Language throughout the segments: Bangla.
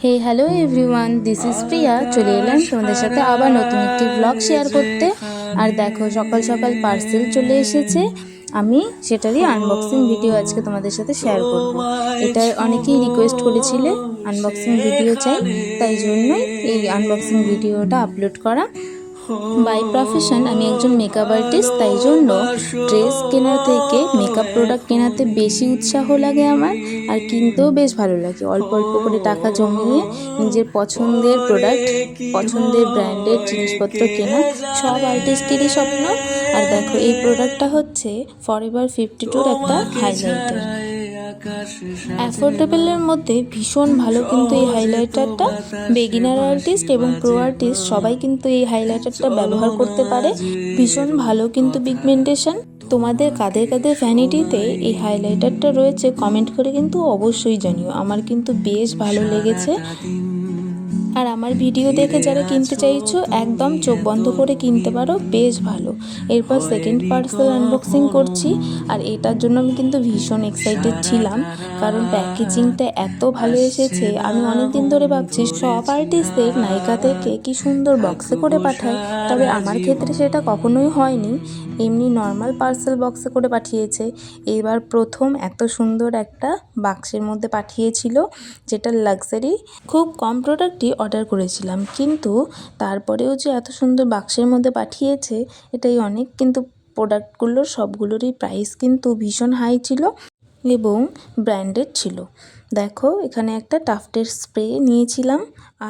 Hey hello everyone, this is Priya. চলে এলাম তোমাদের সাথে আবার নতুন একটি ব্লগ শেয়ার করতে। আর দেখো, সকাল সকাল পার্সেল চলে এসেছে। আমি সেটারই আনবক্সিং ভিডিও আজকে তোমাদের সাথে শেয়ার করব। এটা অনেকেই রিকোয়েস্ট করেছিলে আনবক্সিং ভিডিও চাই, তাই জন্যই এই আনবক্সিং ভিডিওটা আপলোড করা। বাই প্রফেশন আমি একজন মেকআপ আর্টিস্ট, তাই জন্য ড্রেস কেনার থেকে মেকআপ প্রোডাক্ট কেনাতে বেশি উৎসাহ লাগে আমার। আর কিনতেও বেশ ভালো লাগে, অল্প অল্প করে টাকা জমিয়ে নিজের পছন্দের প্রোডাক্ট, পছন্দের ব্র্যান্ডের জিনিসপত্র কেনা সব আর্টিস্টেরই স্বপ্ন। আর দেখো, এই প্রোডাক্টটা হচ্ছে ফরএভার 52-র একটা হাইলাইটার। অ্যাফোর্ডেবলের মধ্যে ভীষণ ভালো কিন্তু এই হাইলাইটারটা। বিগিনার আর্টিস্ট এবং প্রো আর্টিস্ট সবাই কিন্তু এই হাইলাইটারটা ব্যবহার করতে পারে। ভীষণ ভালো কিন্তু পিগমেন্টেশন। তোমাদের কাদের কাদের ভ্যানিটিতে এই হাইলাইটারটা রয়েছে কমেন্ট করে কিন্তু অবশ্যই জানিও। আমার কিন্তু বেশ ভালো লেগেছে। আর আমার ভিডিও দেখে যারা কিনতে চাইছো একদম চোখ বন্ধ করে কিনতে পারো, বেশ ভালো। এরপর সেকেন্ড পার্সেল আনবক্সিং করছি। আর এটার জন্য আমি কিন্তু ভীষণ এক্সাইটেড ছিলাম, কারণ প্যাকেজিংটা এত ভালো এসেছে। আমি অনেক দিন ধরে ভাবছি সব আর্টিস্টদের নাইকা থেকে কি সুন্দর বক্সে করে পাঠায়, তবে আমার ক্ষেত্রে সেটা কখনোই হয়নি। এমনি নর্মাল পার্সেল বক্সে করে পাঠিয়েছে। এবার প্রথম এত সুন্দর একটা বাক্সের মধ্যে পাঠিয়েছিল, যেটা লাক্সারি। খুব কম প্রোডাক্টই অর্ডার করেছিলাম, কিন্তু তারপরেও যে এত সুন্দর বাক্সের মধ্যে পাঠিয়েছে এটাই অনেক। কিন্তু প্রোডাক্টগুলোর সবগুলোরই প্রাইস কিন্তু ভীষণ হাই ছিল এবং ব্র্যান্ডেড ছিল। দেখো, এখানে একটা টাফটের স্প্রে নিয়েছিলাম,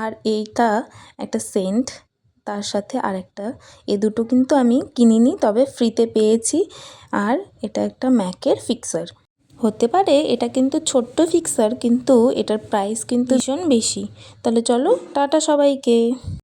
আর এইটা একটা সেন্ট, তার সাথে আরেকটা। এ দুটো কিন্তু আমি কিনিনি, তবে ফ্রিতে পেয়েছি। আর এটা একটা ম্যাকের ফিক্সার। হতে পারে এটা কিন্তু ছোট্ট ফিক্সার, কিন্তু এটার প্রাইস কিন্তু ভীষণ বেশি। তাহলে চলো, টাটা সবাইকে।